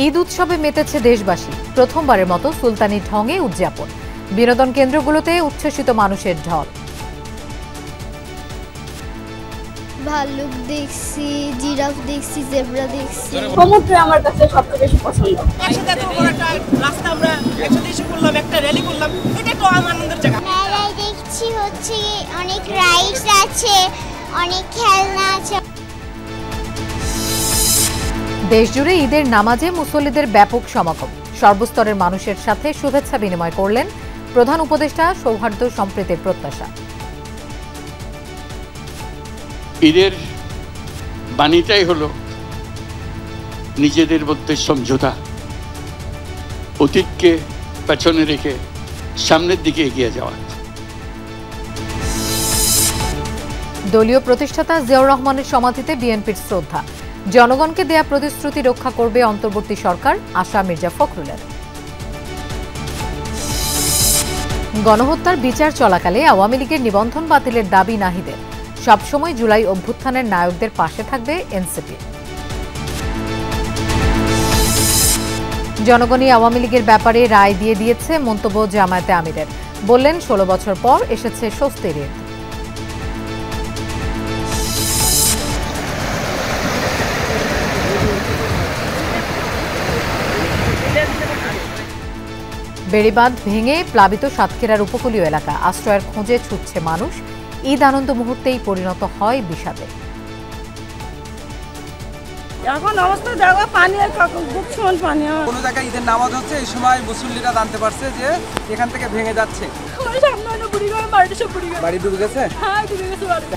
ঈদ উৎসবে মেতেছে দেশবাসী। প্রথমবারের মতো সুলতানি ঢঙে উদযাপন। বিনোদন কেন্দ্রগুলোতে উচ্ছ্বসিত মানুষের ঢল। ভাল্লুক দেখছি, জিরাফ দেখছি, জেব্রা দেখছি। সমুদ্র আমার কাছে সবচেয়ে বেশি পছন্দ। একসাথে এত বড় একটা রাস্তা আমরা একসাথে এসে করলাম, একটা র্যালি করলাম, এটা তো আনন্দের জায়গা। মেলায় দেখছি হচ্ছে অনেক রাইডস আছে, অনেক খেলনা আছে। দেশজুড়ে ঈদের নামাজে মুসল্লিদের ব্যাপক সমাগম। সর্বস্তরের মানুষের সাথে শুভেচ্ছা বিনিময় করলেন প্রধান উপদেষ্টা। সৌহার্দ্য সম্প্রীতির প্রত্যাশা। ঈদের বাণীটাই হলো নিজেদের মধ্যে সমঝোতা, অতীতকে পেছনে রেখে সামনের দিকে এগিয়ে যাওয়া। দলীয় প্রতিষ্ঠাতা জিয়াউর রহমানের সমাধিতে বিএনপির শ্রদ্ধা। জনগণকে দেয়া প্রতিশ্রুতি রক্ষা করবে অন্তর্বর্তী সরকার, আশা মির্জা ফখরুলের। গণহত্যার বিচার চলাকালে আওয়ামী লীগের নিবন্ধন বাতিলের দাবি নাহিদের। সবসময় জুলাই অভ্যুত্থানের নায়কদের পাশে থাকবে এনসিপি। জনগণই আওয়ামী লীগের ব্যাপারে রায় দিয়ে দিয়েছে মন্তব্য জামায়াতে আমিরের। বললেন ১৬ বছর পর এসেছে স্বস্তির ঈদ। বেড়িবাঁধ ভেঙে প্লাবিত সাতক্ষীরার উপকূলীয় এলাকা। আশ্রয়ের খোঁজে ছুটছে মানুষ। ঈদ আনন্দ মুহূর্তেই পরিণত হয় বিষাদে। এখন অবস্থা দেখো, পানি বুক সমান পানি। কোনো জায়গায় ঈদের নামাজ হচ্ছে, এই সময় মুসল্লিরা জানতে পারছে যে এখান থেকে ভেঙে যাচ্ছে। বাড়ি ডুবে গেছে। হ্যাঁ, ডুবে গেছে বাড়ি।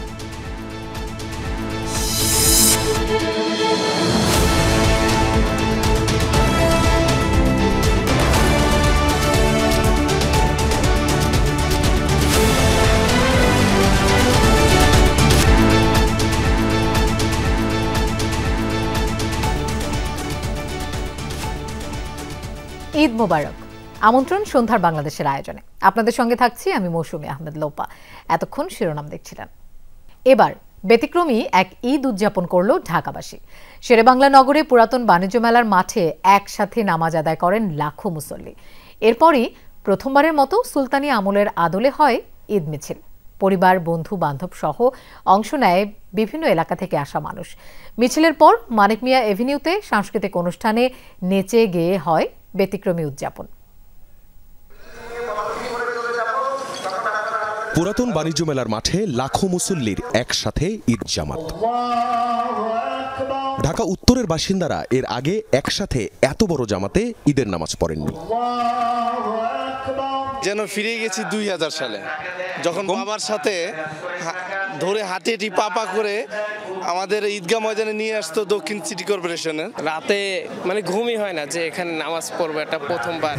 ঈদ মোবারক। আমন্ত্রণ সন্ধ্যার বাংলাদেশের আয়োজনে। আপনাদের সঙ্গে থাকছি আমি মৌসুমী আহমেদ লোপা। এতক্ষণ শিরোনাম দেখছিলেন। এবার ব্যতিক্রমী এক ঈদ উদযাপন করল ঢাকাবাসী। শেরেবাংলা নগরে পুরাতন বাণিজ্য মেলার মাঠে একসাথে নামাজ আদায় করেন লাখো মুসল্লি। এরপরই প্রথমবারের মতো সুলতানি আমলের আদলে হয় ঈদ মিছিল। পরিবার, বন্ধু বান্ধব সহ অংশ নেয় বিভিন্ন এলাকা থেকে আসা মানুষ। মিছিলের পর মানিক মিয়া এভিনিউতে সাংস্কৃতিক অনুষ্ঠানে নেচে গেয়ে হয় ব্যতিক্রমী উদযাপন। পুরাতন বাণিজ্য মেলার মাঠে লাখো মুসল্লির একসাথে ঈদ জামাত। ঢাকা উত্তরের বাসিন্দারা এর আগে একসাথে এত বড় জামাতে ঈদের নামাজ পড়েননি। যেন ফিরে গেছি ২০০০ সালে, যখন বাবার সাথে ধরে হাতে পা করে আমাদের ঈদগাহ ময়দানে নিয়ে আসতো দক্ষিণ সিটি কর্পোরেশনের। রাতে মানে ঘুমই হয় না যে এখানে নামাজ পড়বো, এটা প্রথমবার।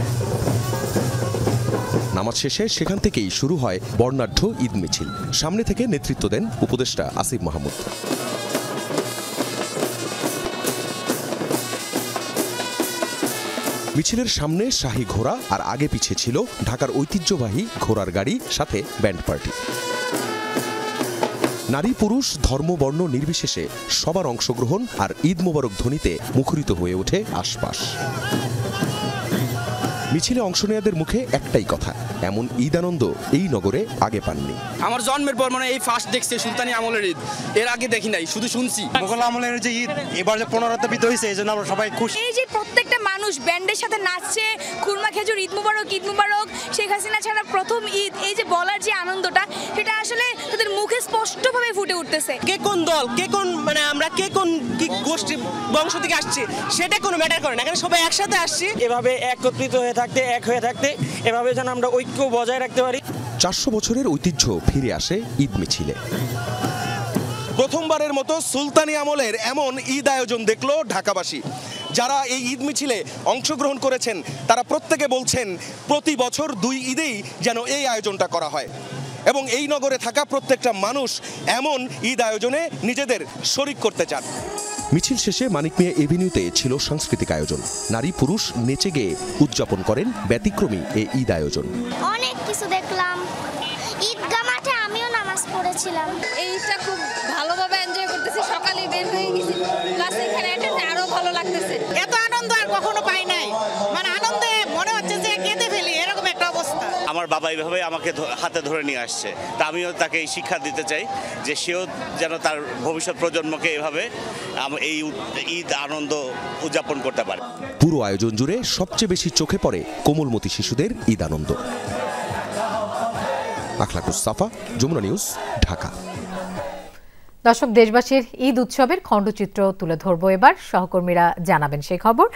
নামাজ শেষে সেখান থেকেই শুরু হয় বর্ণাঢ্য ঈদ মিছিল। সামনে থেকে নেতৃত্ব দেন উপদেষ্টা আসিফ মাহমুদ। মিছিলের সামনে শাহী ঘোড়া আর আগে পিছে ছিল ঢাকার ঐতিহ্যবাহী ঘোড়ার গাড়ি, সাথে ব্যান্ড পার্টি। নারী পুরুষ ধর্ম বর্ণ নির্বিশেষে সবার অংশগ্রহণ আর ঈদ মোবারক ধ্বনিতে মুখরিত হয়ে ওঠে আশপাশ। মিছিলে অংশ নেয়াদের মুখে একটাই কথা, এমন ঈদ আনন্দ এই নগরে আগে পাননি। আমার জন্মের পর মানে এই ফার্স্ট দেখছি সুলতানি আমলের ঈদ, এর আগে দেখি নাই, শুধু শুনছি। মোগল আমলের যে ঈদ এবার যে পুনরাবৃত্তি হয়েছে, এই জন্য আমরা সবাই খুশি। এই যে প্রত্যেকটা মানুষ ব্যান্ডের সাথে নাচছে, খুরমা খেজুর, ঈদ মুবারক, ঈদ মুবারক, শেখ হাসিনা ছাড়া প্রথম ঈদ, এই যে বলার যে আনন্দটা, সেটা আসলে তাদের মুখে স্পষ্টভাবে ফুটে উঠতেছে। কে কোন দল, কে কোন মানে আমরা কে কোন কি গোষ্ঠী বংশ থেকে আসছি সেটা কোনো ম্যাটার করে না, এখানে সবাই একসাথে আসছি। এভাবে একত্রিত হয়ে থাকতে, এক হয়ে থাকতে, এভাবে যেন আমরা ঐক্য বজায় রাখতে পারি। ৪০০ বছরের ঐতিহ্য ফিরে আসে ঈদ মিছিলে। প্রথমবারের মতো সুলতানি আমলের এমন ঈদ আয়োজন দেখলো ঢাকাবাসী। যারা এই ঈদ মিছিলে অংশগ্রহণ করেছেন তারা প্রত্যেকে বলছেন প্রতি বছর ২ ঈদেই যেন এই আয়োজনটা করা হয়, এবং এই নগরে থাকা প্রত্যেকটা মানুষ এমন ঈদ আয়োজনে নিজেদের শরিক করতে চান। মিছিল শেষে মানিক মিয়া এভিনিউতে ছিল সাংস্কৃতিক আয়োজন। নারী পুরুষ নেচে গেয়ে উদযাপন করেন ব্যতিক্রমী এই ঈদ আয়োজন। অনেক কিছু দেখলাম। ঈদগাহ মাঠে আমিও নামাজ পড়েছিলাম। এইটা খুব ভালোভাবে এনজয় করতেছি। সকালে বের হয়ে গেছি, প্লাস এখানে আরো ভালো লাগতেছে। এত আনন্দ আর কখনো আমার বাবা এইভাবে আমাকে হাতে ধরে নিয়ে আসছে, তা আমিও তাকে এই শিক্ষা দিতে চাই যে সেও যেন তার ভবিষ্যৎ প্রজন্মকে এভাবে এই ঈদ আনন্দ উদযাপন করতে পারে। পুরো আয়োজন জুড়ে সবচেয়ে বেশি চোখে পড়ে কোমলমতি শিশুদের ঈদ আনন্দ। আখলাকুস সাফা, যমুনা নিউজ, ঢাকা। দর্শক, দেশবাসীর ঈদ উৎসবের খণ্ডচিত্র তুলে ধরবো এবার, সহকর্মীরা জানাবেন সেই খবর।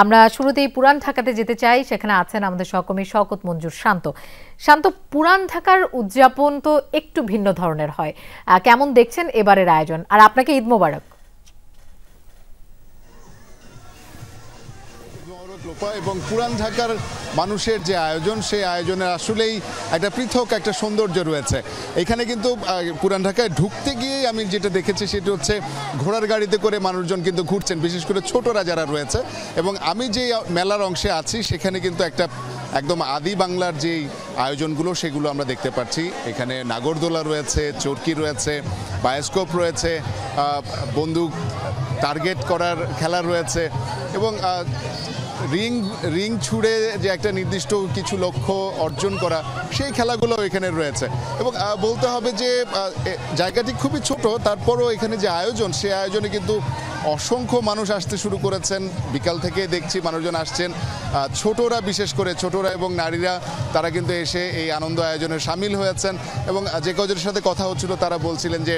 আমরা শুরুতেই পুরান ঢাকাতে যেতে চাই, সেখানে আছেন আমাদের সহকর্মী শওকত মঞ্জুর শান্ত। শান্ত, পুরান ঢাকার উদযাপন তো একটু ভিন্ন ধরনের হয়, কেমন দেখছেন এবারের আয়োজন? আর আপনাকে ঈদ মোবারক। এবং পুরান ঢাকার মানুষের যে আয়োজন, সেই আয়োজনের আসলেই একটা পৃথক একটা সৌন্দর্য রয়েছে এখানে। কিন্তু পুরান ঢাকায় ঢুকতে গিয়েই আমি যেটা দেখেছি সেটা হচ্ছে ঘোড়ার গাড়িতে করে মানুষজন কিন্তু ঘুরছেন, বিশেষ করে ছোটরা যারা রয়েছে। এবং আমি যে মেলার অংশে আছি সেখানে কিন্তু একটা একদম আদি বাংলার যে আয়োজনগুলো সেগুলো আমরা দেখতে পাচ্ছি। এখানে নাগরদোলা রয়েছে, চরকি রয়েছে, বায়োস্কোপ রয়েছে, বন্দুক টার্গেট করার খেলা রয়েছে এবং রিং ছুঁড়ে যে একটা নির্দিষ্ট কিছু লক্ষ্য অর্জন করা, সেই খেলাগুলো এখানে রয়েছে। এবং বলতে হবে যে জায়গাটি খুবই ছোট, তারপরও এখানে যে আয়োজন, সেই আয়োজনে কিন্তু অসংখ্য মানুষ আসতে শুরু করেছেন। বিকাল থেকে দেখছি মানুষজন আসছেন, ছোটরা, বিশেষ করে ছোটরা এবং নারীরা, তারা কিন্তু এসে এই আনন্দ আয়োজনে সামিল হয়েছেন। এবং যে কজনের সাথে কথা হচ্ছিল তারা বলছিলেন যে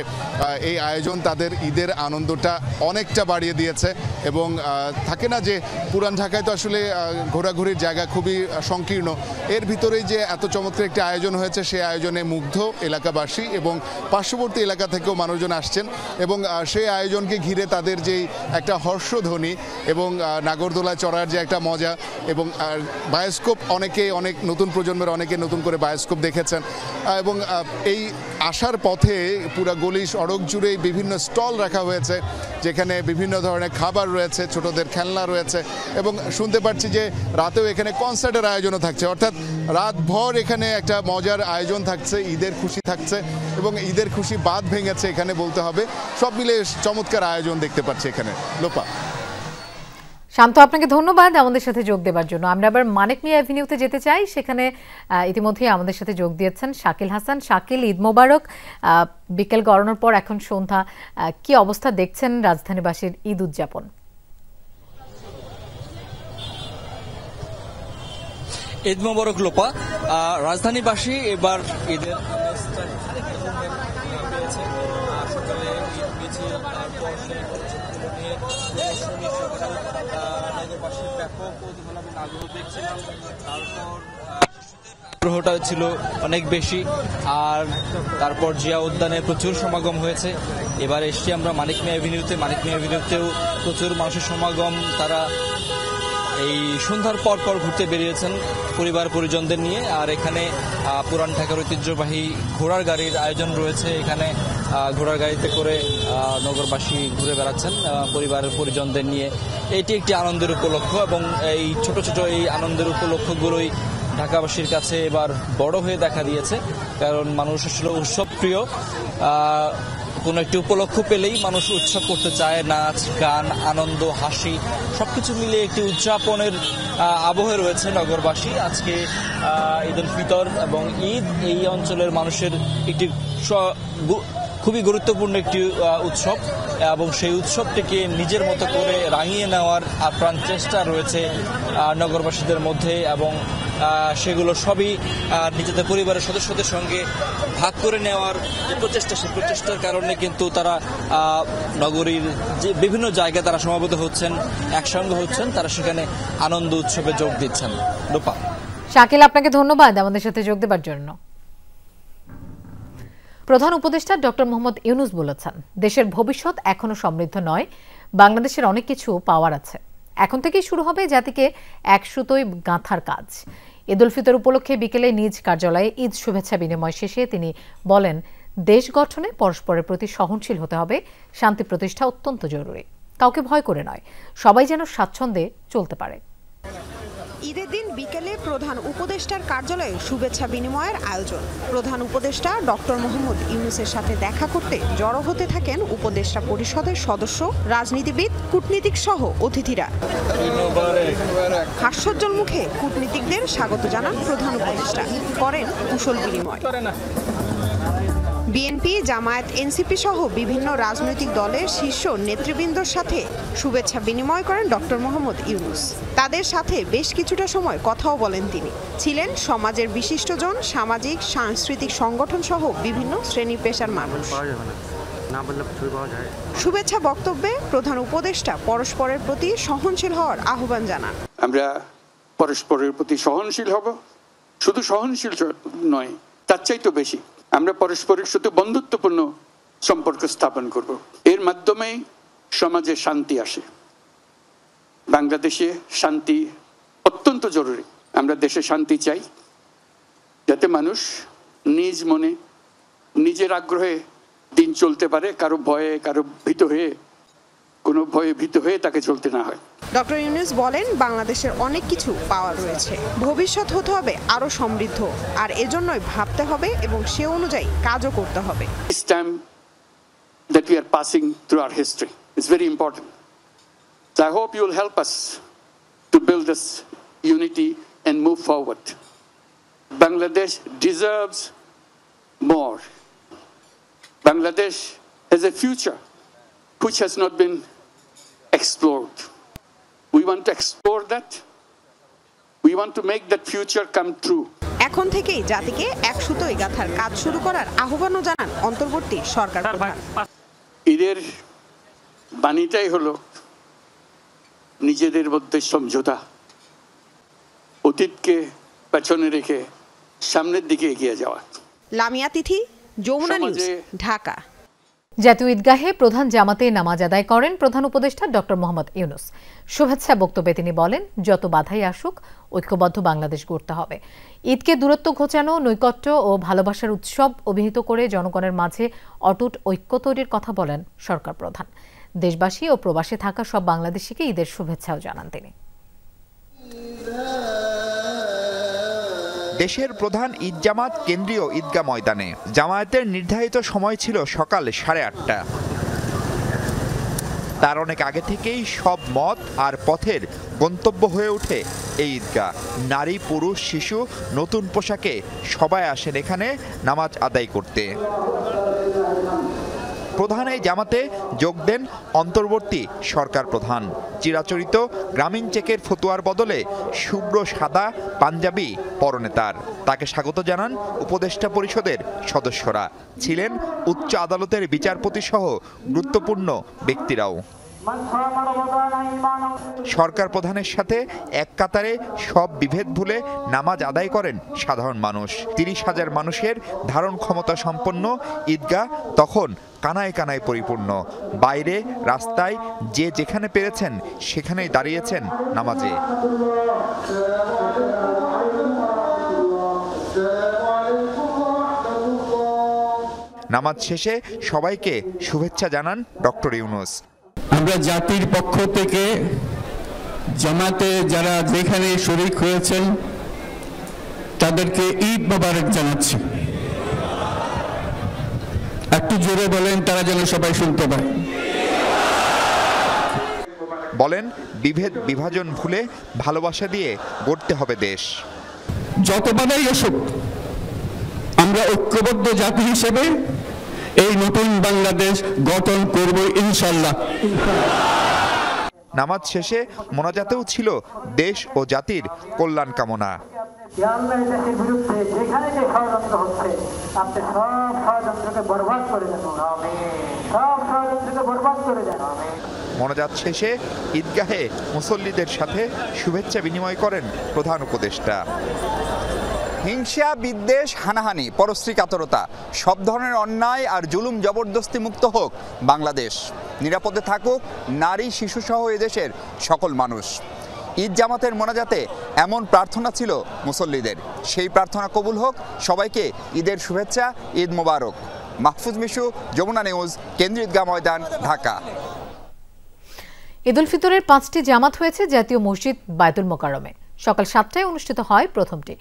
এই আয়োজন তাদের ঈদের আনন্দটা অনেকটা বাড়িয়ে দিয়েছে। এবং থাকে না যে পুরান ঢাকায় তো আসলে ঘোরাঘুরির জায়গা খুবই সংকীর্ণ, এর ভিতরেই যে এত চমৎকার একটি আয়োজন হয়েছে, সেই আয়োজনে মুগ্ধ এলাকাবাসী এবং পার্শ্ববর্তী এলাকা থেকেও মানুষজন আসছেন। এবং সেই আয়োজনকে ঘিরে তাদের যে একটা হর্ষধ্বনি এবং নাগরদোলায় চড়ার যে একটা মজা, এবং বায়োস্কোপ, অনেক নতুন প্রজন্মের অনেকে নতুন করে বায়োস্কোপ দেখেছেন। এবং এই আসার পথে পুরো গলি সড়ক জুড়ে বিভিন্ন স্টল রাখা হয়েছে, যেখানে বিভিন্ন ধরনের খাবার রয়েছে, ছোটদের খেলনা রয়েছে। এবং শুনতে পাচ্ছি যে রাতেও এখানে কনসার্টের আয়োজনও থাকছে, অর্থাৎ রাতভর এখানে একটা মজার আয়োজন থাকছে, ঈদের খুশি থাকছে এবং ঈদের খুশি বাঁধ ভেঙেছে এখানে, বলতে হবে। সব মিলে চমৎকার আয়োজন দেখতে পাচ্ছি এখানে। লোপা। শান্ত, আপনাকে ধন্যবাদ আমাদের সাথে যোগ দেওয়ার জন্য। আমরা আবার মানিক মিয়া অ্যাভিনিউতে যেতে চাই, সেখানে ইতিমধ্যে আমাদের সাথে যোগ দিয়েছেন শাকিল হাসান। শাকিল, ঈদ মোবারক। বিকেল গড়ানোর পর এখন সন্ধ্যা, কি অবস্থা দেখছেন রাজধানীবাসীর ঈদ উদযাপন? ঈদ মোবারক লোপা। রাজধানীবাসী এবার ঈদের আগ্রহটা ছিল অনেক বেশি, আর তারপর জিয়া উদ্যানে প্রচুর সমাগম হয়েছে। এবার এসছি আমরা মানিক মিয়া অ্যাভিনিউতে। মানিক মিয়া অ্যাভিনিউতেও প্রচুর মানুষের সমাগম। তারা এই সন্ধ্যার পর ঘুরতে বেরিয়েছেন পরিবার পরিজনদের নিয়ে। আর এখানে পুরান ঢাকার ঐতিহ্যবাহী ঘোড়ার গাড়ির আয়োজন রয়েছে। এখানে ঘোড়ার গাড়িতে করে নগরবাসী ঘুরে বেড়াচ্ছেন পরিবারের পরিজনদের নিয়ে। এটি একটি আনন্দের উপলক্ষ এবং এই ছোট ছোট এই আনন্দের উপলক্ষগুলোই ঢাকাবাসীর কাছে এবার বড় হয়ে দেখা দিয়েছে, কারণ মানুষ আসলে উৎসব প্রিয়। কোনো একটি উপলক্ষ পেলেই মানুষ উৎসব করতে চায়, নাচ গান আনন্দ হাসি সবকিছু মিলে একটি উদযাপনের আবহে রয়েছে নগরবাসী। আজকে ঈদ উল ফিতর এবং ঈদ এই অঞ্চলের মানুষের একটি খুবই গুরুত্বপূর্ণ একটি উৎসব এবং সেই উৎসবটিকে নিজের মতো করে রাঙিয়ে নেওয়ার আপ্রাণ চেষ্টা রয়েছে নগরবাসীদের মধ্যে এবং সেগুলো সবই নিজেদের পরিবারের সদস্যদের সঙ্গে ভাগ করে নেওয়ার যে প্রচেষ্টা, সেই প্রচেষ্টার কারণে কিন্তু তারা নগরীর যে বিভিন্ন জায়গায় তারা সমাবেত হচ্ছেন, একসঙ্গে হচ্ছেন, তারা সেখানে আনন্দ উৎসবে যোগ দিচ্ছেন। রূপা। শাকিল, আপনাকে ধন্যবাদ আমাদের সাথে যোগ দেবার জন্য। প্রধান উপদেষ্টা ডক্টর মোহাম্মদ ইউনূস বলেছেন, দেশের ভবিষ্যৎ এখনো সমৃদ্ধ নয়, বাংলাদেশের অনেক কিছু পাওয়ার আছে। এখন থেকেই শুরু হবে জাতিকে এক সুতোয় গাঁথার কাজ। ঈদ উল ফিতর উপলক্ষে বিকেলে নিজ কার্যালয়ে ঈদ শুভেচ্ছা বিনিময় শেষে তিনি বলেন, দেশ গঠনে পরস্পরের প্রতি সহনশীল হতে হবে, শান্তি প্রতিষ্ঠা অত্যন্ত জরুরি। কাউকে ভয় করে নয়, সবাই যেন স্বাচ্ছন্দ্যে চলতে পারে। ঈদের দিন বিকেলে প্রধান উপদেষ্টার কার্যালয়ে শুভেচ্ছা বিনিময়ের আয়োজন। প্রধান উপদেষ্টা ডক্টর মোহাম্মদ ইউনূসের সাথে দেখা করতে জড়ো হতে থাকেন উপদেষ্টা পরিষদের সদস্য, রাজনীতিবিদ, কূটনীতিক সহ অতিথিরা। হাস্যোজ্জ্বল মুখে কূটনীতিকদের স্বাগত জানান প্রধান উপদেষ্টা, করেন কুশল বিনিময়। বিএনপি, জামায়াত, এনসিপি সহ বিভিন্ন রাজনৈতিক দলের শীর্ষ নেতৃবৃন্দর সাথে শুভেচ্ছা বিনিময় করেন ডক্টর মোহাম্মদ ইউনূস। তাদের সাথে বেশ কিছুটা সময় কথাও বলেন তিনি। ছিলেন সমাজের বিশিষ্টজন, সামাজিক সাংস্কৃতিক সংগঠন সহ বিভিন্ন শ্রেণী পেশার মানুষ। শুভেচ্ছা বক্তব্যে প্রধান উপদেষ্টা পরস্পরের প্রতি সহনশীল হওয়ার আহ্বান জানান। আমরা পরস্পরের প্রতি সহনশীল হব, শুধু সহনশীল নয়, তার চাইতে বেশি আমরা পরস্পরের সাথে বন্ধুত্বপূর্ণ সম্পর্ক স্থাপন করব। এর মাধ্যমেই সমাজে শান্তি আসে। বাংলাদেশে শান্তি অত্যন্ত জরুরি। আমরা দেশে শান্তি চাই, যাতে মানুষ নিজ মনে নিজের আগ্রহে দিন চলতে পারে, কারো ভয়ে কারো কোনো ভয়ে ভীত হয়ে তাকে চলতে না হয়। ডক্টর ইউনূস বলেন, বাংলাদেশের অনেক কিছু পাওয়ার রয়েছে, ভবিষ্যৎ হতে হবে আরো সমৃদ্ধ, আর এজন্যই ভাবতে হবে এবং সে অনুযায়ী কাজও করতে হবে। This time that we are passing through our history is very important. So I hope you will help us to build this unity and move forward. Bangladesh deserves more. Bangladesh has a future which has not been explored. We want to explore that. We want to make that future come true. এখন থেকেই জাতিকে এক সুতোয় গাঁথার কাজ শুরু করার আহ্বানও জানান অন্তর্বর্তী সরকার প্রধান। ঈদের বাণীটাই হলো নিজেদের মধ্যে সমঝোতা, অতীতকে পেছনে রেখে সামনের দিকে এগিয়ে যাওয়া। লামিয়া তিথি, যমুনা নিউজ, ঢাকা। জাতীয় ঈদগাহে প্রধান জামাতে নামাজ আদায় করেন প্রধান উপদেষ্টা ডক্টর মোহাম্মদ ইউনূস। শুভেচ্ছা বক্তব্যে তিনি বলেন, যত বাধাই আসুক ঐক্যবদ্ধ বাংলাদেশ গড়তে হবে। ঈদকে দূরত্ব ঘোচানো, নৈকট্য ও ভালোবাসার উৎসব অভিহিত করে জনগণের মাঝে অটুট ঐক্য তৈরির কথা বলেন সরকার প্রধান। দেশবাসী ও প্রবাসে থাকা সব বাংলাদেশিকে ঈদের শুভেচ্ছাও জানান তিনি। দেশের প্রধান ঈদ জামাত কেন্দ্রীয় ঈদগাহ ময়দানে। জামায়াতের নির্ধারিত সময় ছিল সকাল 8:30। তার অনেক আগে থেকেই সব মত আর পথের গন্তব্য হয়ে ওঠে এই ঈদগাহ। নারী, পুরুষ, শিশু নতুন পোশাকে সবাই আসেন এখানে নামাজ আদায় করতে। প্রধান এই জামাতে যোগ দেন অন্তর্বর্তী সরকার প্রধান। চিরাচরিত গ্রামীণ চেকের ফতুয়ার বদলে শুভ্র সাদা পাঞ্জাবি পরনে তাকে স্বাগত জানান উপদেষ্টা পরিষদের সদস্যরা। ছিলেন উচ্চ আদালতের বিচারপতি সহ গুরুত্বপূর্ণ ব্যক্তিরাও। সরকার প্রধানের সাথে এক কাতারে সব বিভেদ ভুলে নামাজ আদায় করেন সাধারণ মানুষ। 30,000 মানুষের ধারণ ক্ষমতা সম্পন্ন ঈদগাহ তখন কানায় কানায় পরিপূর্ণ। বাইরে রাস্তায় যে যেখানে পেরেছেন সেখানেই দাঁড়িয়েছেন নামাজে। নামাজ শেষে সবাইকে শুভেচ্ছা জানান ডক্টর ইউনূস। আমরা জাতির পক্ষ থেকে জামাতে যারা যেখানে শরীক হয়েছেন তাদেরকে ঈদ মোবারক জানাচ্ছি। একটু জোরে বলেন, তারা যেন সবাই শুনতে পায়। বলেন, বিভেদ বিভাজন ভুলে ভালোবাসা দিয়ে গড়তে হবে দেশ। যত বাধাই আসুক আমরা ঐক্যবদ্ধ জাতি হিসেবে এই নতুন বাংলাদেশ গঠন করব ইনশাআল্লাহ। নামাজ শেষে মোনাজাতেও ছিল দেশ ও জাতির কল্যাণ কামনা। মোনাজাত শেষে ঈদগাহে মুসল্লিদের সাথে শুভেচ্ছা বিনিময় করেন প্রধান উপদেষ্টা। হিংসা, বিদ্বেষ, হানাহানি, পরশ্রী কাতরতা, সব ধরনের অন্যায় আর জুলুম জবরদস্তি মুক্ত হোক বাংলাদেশ। নিরাপদে থাকুক নারী, শিশুসহ এদেশের সকল মানুষ। ঈদ জামাতের মোনাজাতে এমন প্রার্থনা ছিল মুসল্লিদের। সেই প্রার্থনা কবুল হোক। সবাইকে ঈদের শুভেচ্ছা, ঈদ মোবারক। মাহফুজ মিশু, যমুনা নিউজ, কেন্দ্রীয় ঈদগাহ ময়দান, ঢাকা। ঈদুল ফিতরের 5টি জামাত হয়েছে জাতীয় মসজিদ বায়তুল মোকাররমে। সকাল 7টায় অনুষ্ঠিত হয় প্রথমটি।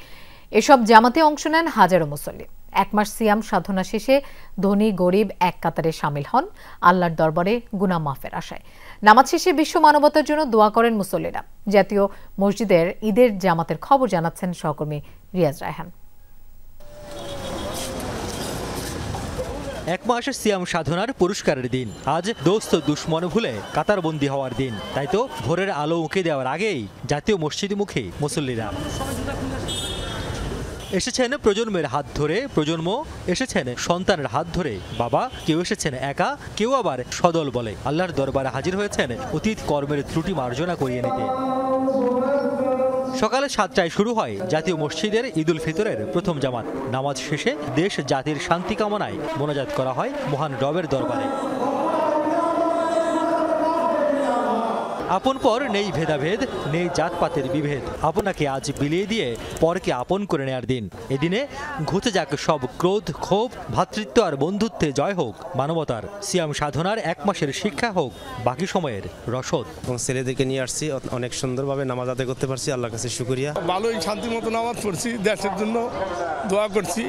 এসব জামাতে অংশ নেন হাজারো মুসল্লি। 1 মাস সিয়াম সাধনা শেষে ধনী গরিব এক কাতারে শামিল হন আল্লাহর দরবারে গুনাহ মাফের আশায়। নামাজ শেষে বিশ্ব মানবতার জন্য দোয়া করেন মুসল্লিরা। জাতীয় মসজিদের ঈদের জামাতের খবর জানাচ্ছেন সহকর্মী রিয়াজ রায়হান। 1 মাস সিয়াম সাধনার পুরস্কারের দিন। আজ দোস্ত দুশ্মন ভুলে কাতারবন্দি হওয়ার দিন। তাই তো ভোরের আলো উঁকে দেওয়ার আগেই জাতীয় মসজিদমুখী মুসল্লিরা এসেছেন প্রজন্মের হাত ধরে, প্রজন্ম এসেছেন সন্তানের হাত ধরে। বাবা কেউ এসেছেন একা, কেউ আবার সদল বলে আল্লাহর দরবারে হাজির হয়েছেন অতীত কর্মের ত্রুটি মার্জনা করিয়ে নিতে। সকালে 7টায় শুরু হয় জাতীয় মসজিদের ঈদুল ফিতরের প্রথম জামাত। নামাজ শেষে দেশ জাতির শান্তি কামনায় মোনাজাত করা হয় মহান রবের দরবারে। আপন পর নেই ভেদাভেদ, নেই জাতপাতের বিভেদ। আপনাকে আজ বিলিয়ে দিয়ে পরকে আপন করে নেয়ার দিন। এদিনে ঘুচে যাক সব ক্রোধ, ক্ষোভ, ভ্রাতৃত্ব আর বন্ধুত্বে জয় হোক মানবতার। সিয়াম সাধনার 1 মাসের শিক্ষা হোক বাকি সময়ের রসদ। এবং ছেলেদেরকে নিয়ে আসছি, অনেক সুন্দরভাবে নামাজ আদায় করতে পারছি, আল্লাহর কাছে শুকরিয়া। ভালোই শান্তি মতো নামাজ পড়ছি, দেশের জন্য দোয়া করছি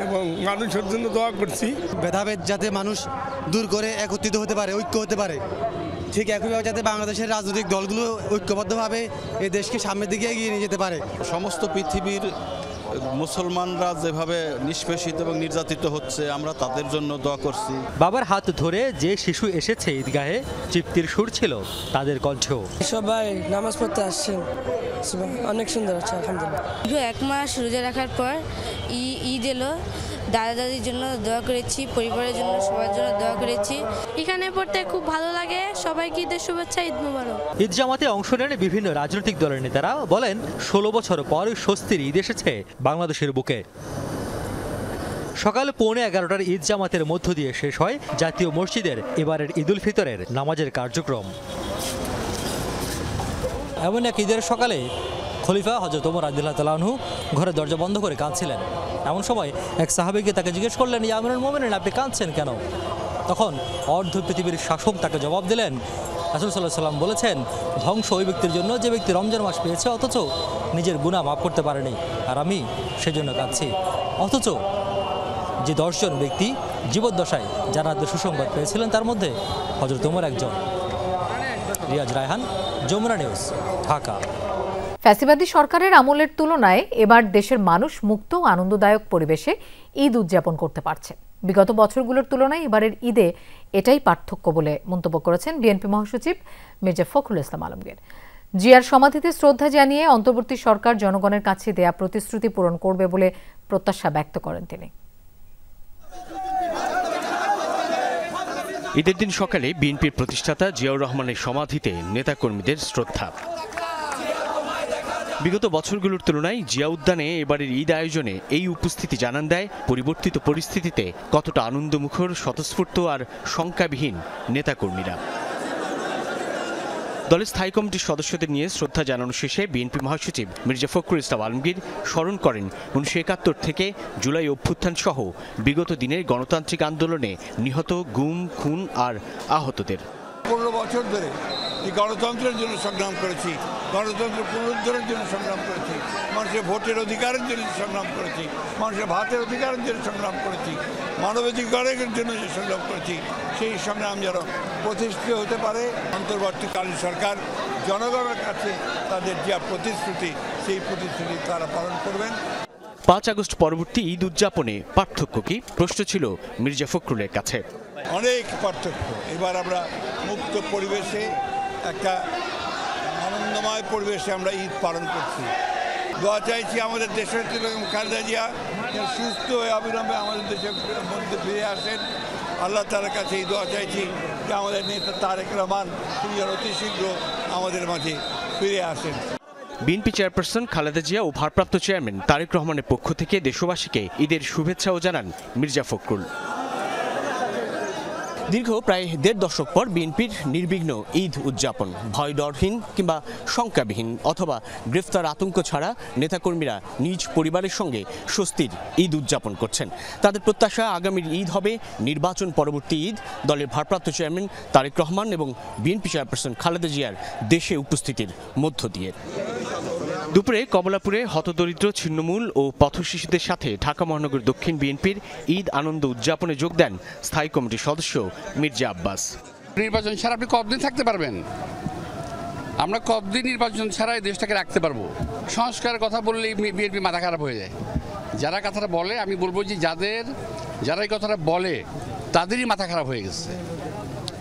এবং মানুষের জন্য দোয়া করছি। ভেদাভেদ যাতে মানুষ দূর করে একত্রিত হতে পারে, ঐক্য হতে পারে, ঠিক একইভাবে যাতে বাংলাদেশের রাজনৈতিক দলগুলো ঐক্যবদ্ধভাবে এই দেশকে সামনের দিকে এগিয়ে নিয়ে যেতে পারে। সমস্ত পৃথিবীর মুসলমানরা যেভাবে নিষ্পেষিত এবং নির্যাতিত হচ্ছে, আমরা তাদের জন্য দোয়া করছি। বাবার হাত ধরে যে শিশু এসেছে ঈদগাহে, তৃপ্তির সুর ছিল তাদের কণ্ঠেও। সবাই নামাজ পড়তে আসছেন, অনেক সুন্দর হচ্ছে আলহামদুলিল্লাহ। 1 মাস রোজা রাখার পর ঈদ এলো, দাদা দাদির জন্য দোয়া করেছি, পরিবারের জন্য সবার জন্য দোয়া করেছি। এখানে পড়তে খুব ভালো লাগে। সবাইকে ঈদের শুভেচ্ছা, ঈদ মোবারক। ঈদ জামাতে অংশ নেন বিভিন্ন রাজনৈতিক দলের নেতারা। বলেন 16 বছর পর স্বস্তির ঈদ এসেছে বাংলাদেশের বুকে। সকাল 11:15টার ঈদ জামাতের মধ্য দিয়ে শেষ হয় জাতীয় মসজিদের এবারের ঈদুল ফিতরের নামাজের কার্যক্রম। এমন এক ঈদের সকালে খলিফা হযরত ওমর রাদিয়াল্লাহু তাআলা আনহু ঘরের দরজা বন্ধ করে কাঁদছিলেন। এমন সময় এক সাহাবীকে তাকে জিজ্ঞেস করলেন, ইয়া আমিরুল মুমিনিন, আপনি কাঁদছেন কেন? তখন অর্ধ পৃথিবীর শাসক তাকে জবাব দিলেন, রাসূল সাল্লাল্লাহু আলাইহি ওয়াসাল্লাম বলেছেন, ধ্বংস ওই ব্যক্তির জন্য যে ব্যক্তি রমজান মাস পেয়েছে অথচ নিজের গুনাহ মাফ করতে পারেনি, আর আমি সেজন্য কাঁদছি। অথচ যে 10 জন ব্যক্তি জীবদ্দশায় জান্নাতের সুসংবাদ পেয়েছিলেন তার মধ্যে হযরত ওমর একজন। রিয়াজ রায়হান, যমুনা নিউজ, ঢাকা। ফ্যাসিবাদী সরকারের আমলের তুলনায় এবার দেশের মানুষ মুক্ত ও আনন্দদায়ক পরিবেশে ঈদ উদযাপন করতে পারছে। বিগত বছরগুলোর তুলনায় এবারের ঈদে এটাই পার্থক্য বলে মন্তব্য করেছেন বিএনপি মহাসচিব মির্জা ফখরুল ইসলাম আলমগীর। জিয়ার সমাধিতে শ্রদ্ধা জানিয়ে অন্তর্বর্তী সরকার জনগণের কাছে দেয়া প্রতিশ্রুতি পূরণ করবে বলে প্রত্যাশা ব্যক্ত করেন তিনি। ঈদের দিন সকালে বিএনপির প্রতিষ্ঠাতা জিয়াউর রহমানের সমাধিতে নেতাকর্মীদের শ্রদ্ধা। বিগত বছরগুলোর তুলনায় জিয়া উদ্যানে এবারের ঈদ আয়োজনে এই উপস্থিতি জানান দেয় পরিবর্তিত পরিস্থিতিতে কতটা আনন্দমুখর, স্বতঃস্ফূর্ত আর শঙ্কাবিহীন নেতাকর্মীরা। দলের স্থায়ী কমিটির সদস্যদের নিয়ে শ্রদ্ধা জানানো শেষে বিএনপি মহাসচিব মির্জা ফখরুল ইসলাম আলমগীর স্মরণ করেন 1971 থেকে জুলাই অভ্যুত্থান সহ বিগত দিনের গণতান্ত্রিক আন্দোলনে নিহত, গুম, খুন আর আহতদের। 15 বছর ধরে এই গণতন্ত্রের জন্য সংগ্রাম করেছি, গণতন্ত্র পুনরুদ্ধারের জন্য সংগ্রাম করেছি, মানুষের ভোটের অধিকারের জন্য সংগ্রাম করেছি, মানুষের ভাতের অধিকারের জন্য সংগ্রাম করেছি, মানবাধিকারের জন্য যে সংগ্রাম করেছি, সেই সংগ্রাম যেন প্রতিষ্ঠিত হতে পারে। অন্তর্বর্তীকালীন সরকার জনগণের কাছে তাদের যে প্রতিশ্রুতি, সেই প্রতিশ্রুতি তারা পালন করবেন। 5 আগস্ট পরবর্তী ঈদ উদযাপনে পার্থক্য কি, প্রশ্ন ছিল মির্জা ফখরুলের কাছে। অনেক পার্থক্য। এবার আমরা মুক্ত পরিবেশে, একটা আনন্দময় পরিবেশে আমরা ঈদ পালন করছি। দোয়া চাইছি আমাদের দেশের খালেদা জিয়া সুস্থ হয়ে অবিলম্বে আমাদের দেশের মধ্যে ফিরে আসেন। আল্লাহ তাআলার কাছে এই দোয়া চাইছি যে আমাদের নেতা তারেক রহমান তিনি অতি শীঘ্র আমাদের মাঝে ফিরে আসেন। বিএনপি চেয়ারপারসন খালেদা জিয়া ও ভারপ্রাপ্ত চেয়ারম্যান তারেক রহমানের পক্ষ থেকে দেশবাসীকে ঈদের শুভেচ্ছাও জানান মির্জা ফখরুল। দীর্ঘ প্রায় 1.5 দশক পর বিএনপির নির্বিঘ্ন ঈদ উদযাপন, ভয় ডরহীন কিংবা শঙ্কাবিহীন অথবা গ্রেফতার আতঙ্ক ছাড়া নেতাকর্মীরা নিজ পরিবারের সঙ্গে স্বস্তির ঈদ উদযাপন করছেন। তাদের প্রত্যাশা আগামীর ঈদ হবে নির্বাচন পরবর্তী ঈদ। দলের ভারপ্রাপ্ত চেয়ারম্যান তারেক রহমান এবং বিএনপি চেয়ারপারসন খালেদা জিয়ার দেশে উপস্থিতির মধ্য দিয়ে। দুপুরে কমলাপুরে হতদরিদ্র ছিন্নমূল ও পথশিশুদের সাথে ঢাকা মহানগর দক্ষিণ বিএনপির ঈদ আনন্দ উদযাপনে যোগ দেন স্থায়ী কমিটির সদস্য মির্জা আব্বাস। নির্বাচন ছাড়া আপনি কতদিন থাকতে পারবেন? আমরা কতদিন নির্বাচন ছাড়া এই দেশটাকে রাখতে পারবো? সংস্কারের কথা বললেই বিএনপি মাথা খারাপ হয়ে যায়। যারা কথাটা বলে, আমি বলবো যে যারা এই কথাটা বলে তাদেরই মাথা খারাপ হয়ে গেছে,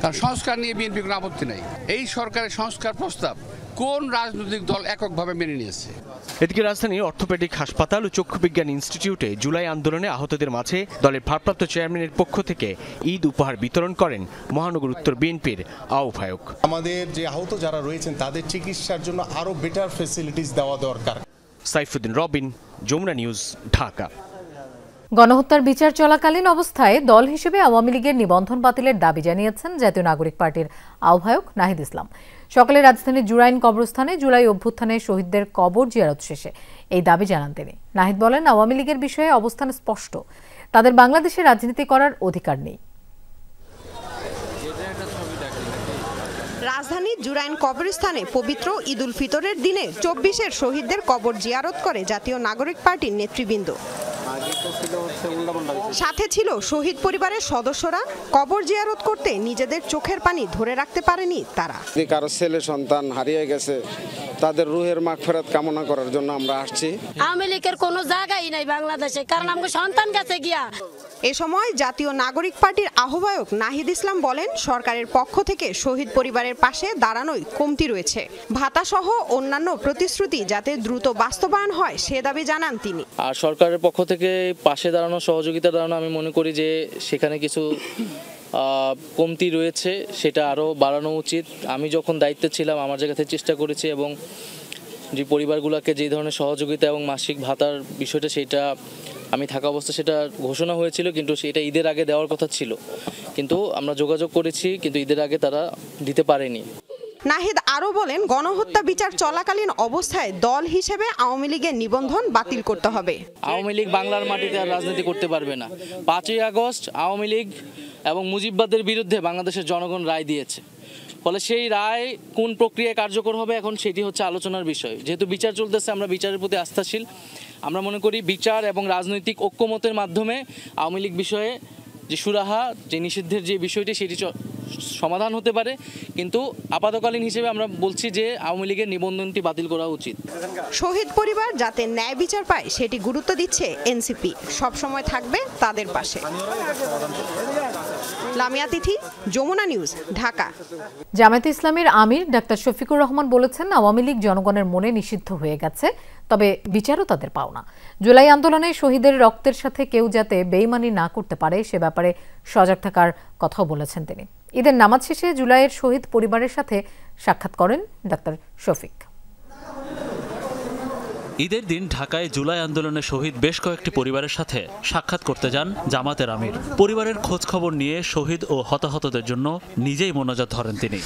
কারণ সংস্কার নিয়ে বিএনপি কোনো আপত্তি নাই। এই সরকারের সংস্কার প্রস্তাব কোন রাজনৈতিক দল এককভাবে মেনে নিয়েছে? এদিকে রাজধানীর অর্থোপেডিক হাসপাতাল ও চক্ষু বিজ্ঞান ইনস্টিটিউটে জুলাই আন্দোলনে আহতদের মাঝে দলের ভারপ্রাপ্ত চেয়ারম্যানের পক্ষ থেকে ঈদ উপহার বিতরণ করেন মহানগর উত্তর বিএনপির আহ্বায়ক। আমাদের যে আহত যারা রয়েছেন তাদের চিকিৎসার জন্য আরো বেটার ফ্যাসিলিটিস দেওয়া দরকার। সাইফুদ্দিন রবিন, যমুনা নিউজ, ঢাকা। গণহত্যার বিচার চলাকালীন অবস্থায় দল হিসেবে আওয়ামী লীগের নিবন্ধন বাতিলের দাবি জানিয়েছেন জাতীয় নাগরিক পার্টির আহ্বায়ক নাহিদ ইসলাম। সকালে রাজধানীর জুরাইন কবরস্থানে জুলাই অভ্যুত্থানে শহীদদের কবর জিয়ারত শেষে এই দাবি জানান তিনি। নাহিদ বলেন, আওয়ামী লীগের বিষয়ে অবস্থান স্পষ্ট, তাদের বাংলাদেশে রাজনীতি করার অধিকার নেই। রাজধানীর জুরাইন কবরস্থানে পবিত্র ঈদ উল ফিতরের দিনে 24-এর শহীদদের কবর জিয়ারত করে জাতীয় নাগরিক পার্টির নেতৃবৃন্দ। সাথে ছিল শহীদ পরিবারের সদস্যরা। কবর জিয়ারত করতে নিজেদের চোখের পানি ধরে রাখতে পারেনি তারা। কারো ছেলে সন্তান হারিয়ে গেছে, তাদের রুহের মাগফিরাত কামনা করার জন্য আমরা আসছি। আওয়ামী লীগের কোনো জায়গাই নাই বাংলাদেশে, কারণ আমাদের সন্তান কাছে গিয়া। এ সময় জাতীয় নাগরিক পার্টির আহ্বায়ক নাহিদ ইসলাম বলেন, সরকারের পক্ষ থেকে শহীদ পরিবারের পাশে দাঁড়ানোই কমতি রয়েছে। ভাতা সহ অন্যান্য প্রতিশ্রুতি যাতে দ্রুত বাস্তবায়ন হয় সে দাবি জানান তিনি। আর সরকারের পক্ষ থেকে পাশে দাঁড়ানো, সহযোগিতা দাঁড়ানো, আমি মনে করি যে সেখানে কিছু কমতি রয়েছে, সেটা আরও বাড়ানো উচিত। আমি যখন দায়িত্বে ছিলাম আমার জায়গা থেকে চেষ্টা করেছি এবং যে পরিবারগুলোকে যে ধরনের সহযোগিতা এবং মাসিক ভাতার বিষয়টা, সেটা আমি থাকা অবস্থা সেটা ঘোষণা হয়েছিল, কিন্তু সেটা ঈদের আগে দেওয়ার কথা ছিল, কিন্তু আমরা যোগাযোগ করেছি, কিন্তু ঈদের আগে তারা দিতে পারেনি। নাহিদ আরও বলেন, গণহত্যা বিচার চলাকালীন অবস্থায় দল হিসেবে আওয়ামী লীগের নিবন্ধন বাতিল করতে হবে। আওয়ামী লীগ বাংলার মাটিতে আর রাজনীতি করতে পারবে না। 5ই আগস্ট আওয়ামী লীগ এবং মুজিববাদের বিরুদ্ধে বাংলাদেশের জনগণ রায় দিয়েছে, ফলে সেই রায় কোন প্রক্রিয়ায় কার্যকর হবে এখন সেটি হচ্ছে আলোচনার বিষয়। যেহেতু বিচার চলতেছে, আমরা বিচারের প্রতি আস্থাশীল। আমরা মনে করি বিচার এবং রাজনৈতিক ঐক্যমতের মাধ্যমে আওয়ামী লীগ বিষয়ে যে সুরাহা, যে নিষিদ্ধের যে বিষয়টি, সেটি সমাধান হতে পারে, কিন্তু আপাতকালীন হিসেবে আমরা বলছি যে আওয়ামী লীগের নিবন্ধনটি বাতিল করা উচিত। শহীদ পরিবার যাতে ন্যায় বিচার পায় সেটি গুরুত্ব দিচ্ছে এনসিপি, সবসময় থাকবে তাদের পাশে। লামিয়া তিথি, যমুনা নিউজ, ঢাকা। জামায়াতে ইসলামের আমির ডাক্তার শফিকুর রহমান বলেছেন, আওয়ামী লীগ জনগণের মনে নিষিদ্ধ হয়ে গেছে, তবে বিচারও তাদের পাওনা। জুলাই আন্দোলনে শহীদের রক্তের সাথে কেউ যাতে বেইমানি না করতে পারে সে ব্যাপারে সজাগ থাকার কথাও বলেছেন তিনি। ঈদের নামাজ শেষে জুলাইয়ের শহীদ পরিবারের সাথে সাক্ষাৎ করেন ডাক্তার শফিক। ঈদের দিন ঢাকায় জুলাই আন্দোলনে শহীদ বেশ কয়েকটি পরিবারের সাথে সাক্ষাৎ করতে যান জামাতের আমির। পরিবারের খোঁজ খবর নিয়ে শহীদ ও হতাহতদের জন্য নিজেই মোনাজাত ধরেন তিনি।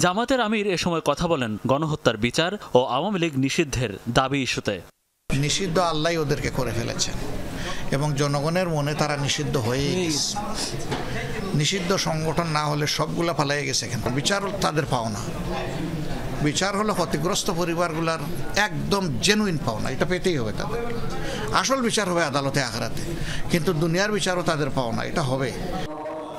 জামাতের আমির এ সময় কথা বলেন গণহত্যার বিচার ও আওয়ামী লীগ নিষিদ্ধের দাবি ইস্যুতে। নিষিদ্ধ আল্লাহ ওদেরকে করে ফেলেছেন এবং জনগণের মনে তারা নিষিদ্ধ হয়ে গেছে। নিষিদ্ধ সংগঠন না হলে সবগুলা পালাই গেছে, কিন্তু বিচার তাদের পাওনা। বিচার হলো ক্ষতিগ্রস্ত পরিবারগুলার একদম জেনুইন পাওনা, এটা পেতেই হবে তাদের। আসল বিচার হবে আদালতে আখেরাতে, কিন্তু দুনিয়ার বিচারও তাদের পাওনা, এটা হবে।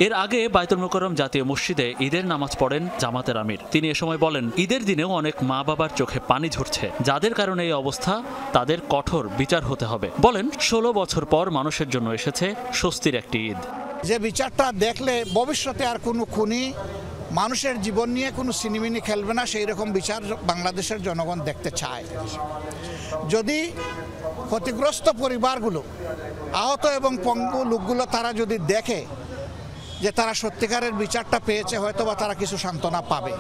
এর আগে বায়তুল মুকাররম জাতীয় মসজিদে ঈদের নামাজ পড়েন জামাতের আমির। তিনি এ সময় বলেন, ঈদের দিনেও অনেক মা বাবার চোখে পানি ঝরছে, যাদের কারণে এই অবস্থা তাদের কঠোর বিচার হতে হবে। বলেন, 16 বছর পর মানুষের জন্য এসেছে স্বস্তির একটি ঈদ। যে বিচারটা দেখলে ভবিষ্যতে আর কোনো খুনি মানুষের জীবন নিয়ে কোনো সিনেমিনি খেলবে না, সেই রকম বিচার বাংলাদেশের জনগণ দেখতে চায়। যদি ক্ষতিগ্রস্ত পরিবারগুলো, আহত এবং পঙ্গু লোকগুলো তারা যদি দেখে যে তারা সত্যিকারের বিচারটা পেয়েছে, হয়তো বা তারা কিছু সান্ত্বনা পাবে।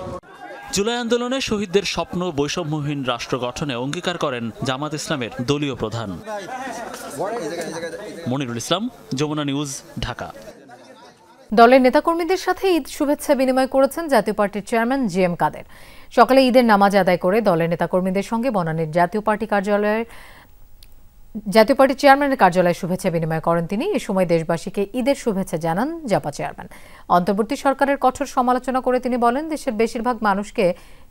জুলাই আন্দোলনে শহীদদের স্বপ্ন বৈষম্যহীন রাষ্ট্র গঠনে অঙ্গীকার করেন জামাত ইসলামের দলীয় প্রধান। মনিরুল ইসলাম, যমুনা নিউজ, ঢাকা। দলের নেতাকর্মীদের সাথে ঈদ শুভেচ্ছা বিনিময় করেছেন জাতীয় পার্টির চেয়ারম্যান জিএম কাদের। সকালে ঈদের নামাজ আদায় করে দলের নেতাকর্মীদের সঙ্গে বনানীর জাতীয় পার্টি কার্যালয়ের জাতীয় পার্টির চেয়ারম্যানের কার্যালয়ে শুভেচ্ছা বিনিময় করেন তিনি। এ সময় দেশবাসীকে ঈদের শুভেচ্ছা জানান জাপা চেয়ারম্যান। অন্তর্বর্তী সরকারের কঠোর সমালোচনা করে তিনি বলেন, দেশের বেশিরভাগ মানুষকে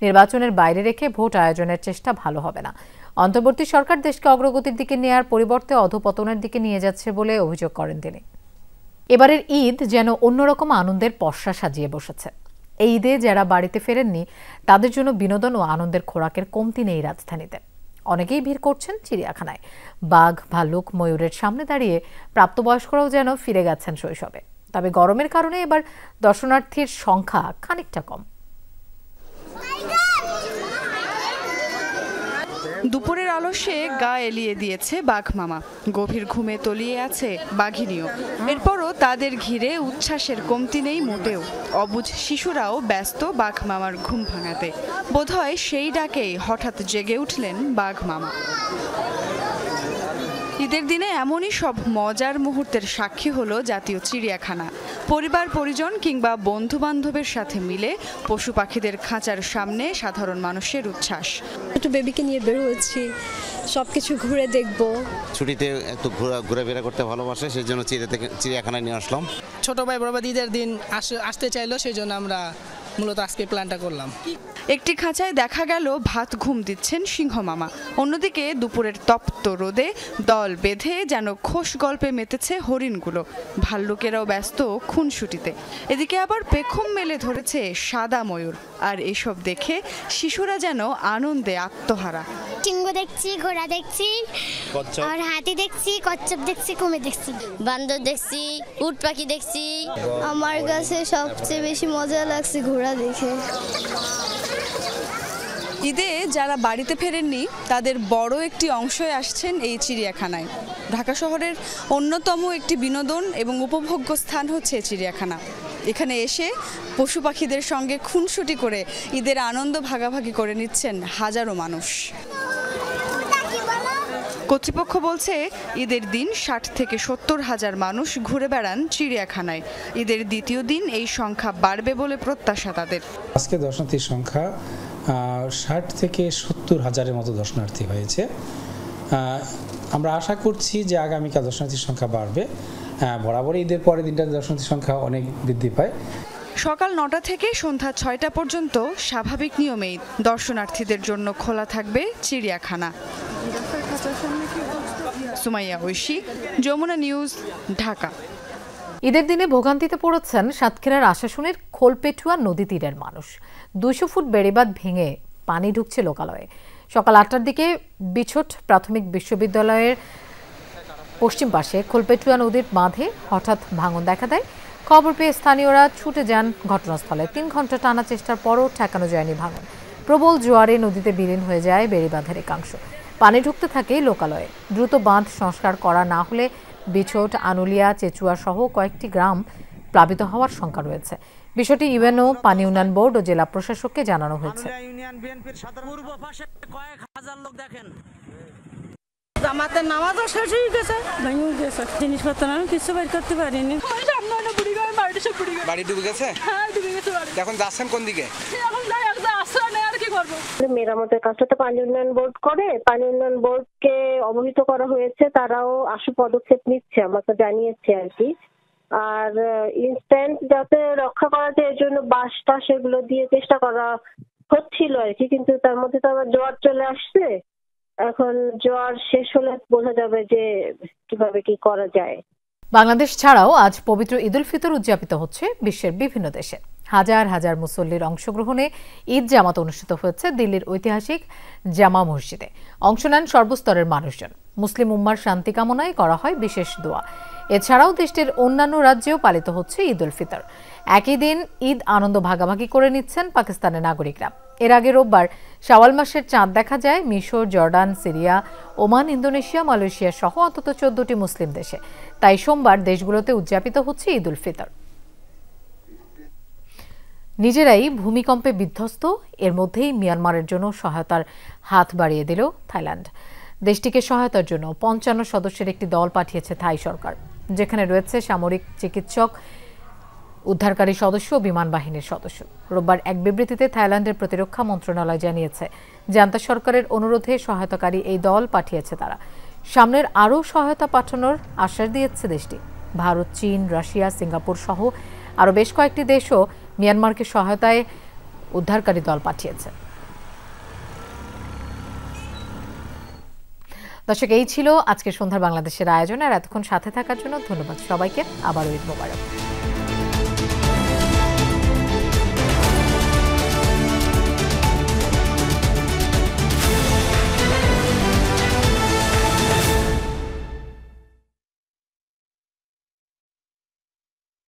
নির্বাচনের বাইরে রেখে ভোট আয়োজনের চেষ্টা ভালো হবে না। অন্তর্বর্তী সরকার দেশকে অগ্রগতির দিকে নেয়ার পরিবর্তে অধঃপতনের দিকে নিয়ে যাচ্ছে বলে অভিযোগ করেন তিনি। এবারের ঈদ যেন অন্যরকম আনন্দের পসরা সাজিয়ে বসেছে। এই ঈদে যারা বাড়িতে ফেরেননি তাদের জন্য বিনোদন ও আনন্দের খোরাকের কমতি নেই রাজধানীতে। অনেকেই ভিড় করছেন চিড়িয়াখানায়। বাঘ, ভাল্লুক, ময়ূরের সামনে দাঁড়িয়ে প্রাপ্তবয়স্করাও যেন ফিরে গেছেন শৈশবে। তবে গরমের কারণে এবার দর্শনার্থীর সংখ্যা খানিকটা কম। দুপুরের আলস্যে গা এলিয়ে দিয়েছে বাঘ মামা। গভীর ঘুমে তলিয়ে আছে বাঘিনীও। এরপরও তাদের ঘিরে উচ্ছ্বাসের কমতি নেই মোটেও। অবুঝ শিশুরাও ব্যস্ত বাঘ মামার ঘুম ভাঙাতে। বোধহয় সেই ডাকেই হঠাৎ জেগে উঠলেন বাঘ মামা। ঈদের দিনে এমনই সব মজার মুহূর্তের সাক্ষী হলো জাতীয় চিড়িয়াখানা। পরিবার পরিজন কিংবা বন্ধু বান্ধবের সাথে মিলে পশু পাখিদের খাঁচার সামনে সাধারণ মানুষের উচ্ছ্বাস। একটু বেবিকে নিয়ে বের হয়েছি, সবকিছু ঘুরে দেখব। ছুটিতে একটু ঘোরাফেরা করতে ভালোবাসে, সেই জন্য চিড়িয়াখানায় নিয়ে আসলাম। ছোট ভাই বড় ভাই ঈদের দিন আসতে চাইলো, সেই জন্য আমরা মূলত আজকে প্ল্যানটা করলাম। একটি খাঁচায় দেখা গেল ভাত ঘুম দিচ্ছেন সিংহ মামা। অন্যদিকে দুপুরের তপ্ত রোদে দল বেঁধে যেন খোশ গল্পে মেতেছে হরিণগুলো। ভাল্লুকেরাও ব্যস্ত খুনসুটিতে। এদিকে আবার পেখম মেলে ধরেছে সাদা ময়ূর। আর এসব দেখে শিশুরা যেন আনন্দে আত্মহারা। সিংহ দেখছি, ঘোড়া দেখছি, আর হাতি দেখছি, কচ্ছপ দেখছি, কুমির দেখছি, বান্দর দেখছি, উট পাখি দেখছি। আমার কাছে সবচেয়ে বেশি মজা লাগছে ঘোড়া দেখে। ঈদে যারা বাড়িতে ফেরেননি তাদের বড় একটি অংশই আসছেন এই চিড়িয়াখানায়। ঢাকা শহরের অন্যতম একটি বিনোদন এবং উপভোগ্য স্থান হচ্ছে চিড়িয়াখানা। এখানে এসে পশু পাখিদের সঙ্গে খুনসুটি করে ঈদের আনন্দ ভাগাভাগি করে নিচ্ছেন হাজারো মানুষ। কর্তৃপক্ষ বলছে ঈদের দিন ৬০ থেকে ৭০ হাজার মানুষ ঘুরে বেড়ান চিড়িয়াখানায়। ঈদের দ্বিতীয় দিন এই সংখ্যা বাড়বে বলে প্রত্যাশা তাদের। আজকে দর্শনার্থীর সংখ্যা ৬০ থেকে ৭০ হাজারের মতো দর্শনার্থী হয়েছে। আমরা আশা করছি যে আগামীকাল দর্শনার্থীর সংখ্যা বাড়বে। বরাবরই ঈদের পরের দিনটা দর্শনার্থীর সংখ্যা অনেক বৃদ্ধি পায়। সকাল ৯টা থেকে সন্ধ্যা ৬টা পর্যন্ত স্বাভাবিক নিয়মেই দর্শনার্থীদের জন্য খোলা থাকবে চিড়িয়াখানা। সুমাইয়া ঐশী, যমুনা নিউজ, ঢাকা। ঈদের দিনে ভোগান্তিতে পড়েছেন সাতক্ষীরার আশাশুনের খোলপেটুয়া নদী তীরের মানুষ। ২০০ ফুট বেড়িবাঁধ ভেঙে পানি ঢুকছে লোকালয়ে। সকাল ৮টার দিকে বিছট প্রাথমিক বিশ্ববিদ্যালয়ের পশ্চিম পাশে খোলপেটুয়া নদীর বাঁধে হঠাৎ ভাঙন দেখা দেয়। খবর পেয়ে স্থানীয়রা ছুটে যান ঘটনাস্থলে। ৩ ঘন্টা টানা চেষ্টার পরও ঠেকানো যায়নি ভাঙন। প্রবল জোয়ারে নদীতে বিলীন হয়ে যায় বেড়িবাঁধের একাংশ। পানি ঢুকতে থাকে লোকালয়ে। দ্রুত বাঁধ সংস্কার করা না হলে বিছট, আনুলিয়া, চেচুয়া সহ কয়েকটি গ্রাম প্লাবিত হওয়ার শঙ্কা রয়েছে। বিষয়টি ইউএনও, পানি উন্নয়ন বোর্ড ও জেলা প্রশাসককে জানানো হয়েছে। আমাদের নামাজও শেষ হয়ে গেছে, ভেঙে গেছে, জিনিসপত্র আমি কিছু বের করতে পারিনি। বাড়ি ডুবে গেছে? হ্যাঁ, ডুবে গেছে বাড়ি। এখন যাচ্ছেন কোন দিকে? এখন যাই একটা আশ্রয় নেই, আর কি করবো। মেরামতের কাজটা তো পানি উন্নয়ন বোর্ড করে। পানি উন্নয়ন বোর্ডকে অবহিত করা হয়েছে, তারাও আশু পদক্ষেপ নিচ্ছে, আমাকে জানিয়েছে আর কি। আর ইনস্ট্যান্ট যাতে রক্ষা করা যায় এর জন্য বাঁশটা সেগুলো দিয়ে চেষ্টা করা হচ্ছিল আর কি। কিন্তু তার মধ্যে তো আবার জোয়ার চলে আসছে। এখন জোয়ার শেষ হলে বোঝা যাবে যে কিভাবে কি করা যায়। বাংলাদেশ ছাড়াও আজ পবিত্র ঈদ উল ফিতর উদযাপিত হচ্ছে বিশ্বের বিভিন্ন দেশে। হাজার হাজার মুসল্লির অংশগ্রহণে ঈদ জামাত অনুষ্ঠিত হয়েছে দিল্লির ঐতিহাসিক জামা মসজিদে। অংশ নেন সর্বস্তরের মানুষজন। মুসলিম উম্মার শান্তি কামনায় করা হয় বিশেষ দোয়া। এছাড়াও দেশটির অন্যান্য রাজ্যেও পালিত হচ্ছে ঈদ উল ফিতর। একই দিন ঈদ আনন্দ ভাগাভাগি করে নিচ্ছেন পাকিস্তানের নাগরিকরা। এর আগে রোববার শাওয়াল মাসের চাঁদ দেখা যায় মিশর, Jordan, Syria, Oman, Indonesia, Malaysia সহ অন্তত 14টি মুসলিম দেশে। তাই সোমবার দেশগুলোতে উদযাপিত হচ্ছে ঈদ উল ফিতর। নিজেরাই ভূমিকম্পে বিধ্বস্ত, এর মধ্যেই মিয়ানমারের জন্য সহায়তার হাত বাড়িয়ে দিল থাইল্যান্ড। দেশটিকে সহায়তার জন্য ৫৫ সদস্যের একটি দল পাঠিয়েছে থাই সরকার, যেখানে রয়েছে সামরিক, চিকিৎসক, উদ্ধারকারী সদস্য ও বিমান বাহিনীর সদস্য। রোববার এক বিবৃতিতে থাইল্যান্ডের প্রতিরক্ষা মন্ত্রণালয় জানিয়েছে, জান্তা সরকারের অনুরোধে সহায়তাকারী এই দল পাঠিয়েছে তারা। সামনের আরও সহায়তা পাঠানোর আশ্বাস দিয়েছে দেশটি। ভারত, চীন, রাশিয়া, সিঙ্গাপুর সহ আরও বেশ কয়েকটি দেশও মিয়ানমারকে সহায়তায় উদ্ধারকারী দল পাঠিয়েছে। দর্শক, এই ছিল আজকের সন্ধ্যার বাংলাদেশের আয়োজন। আর এতক্ষণ সাথে থাকার জন্য ধন্যবাদ সবাইকে। আবারও ঈদ মোবারক।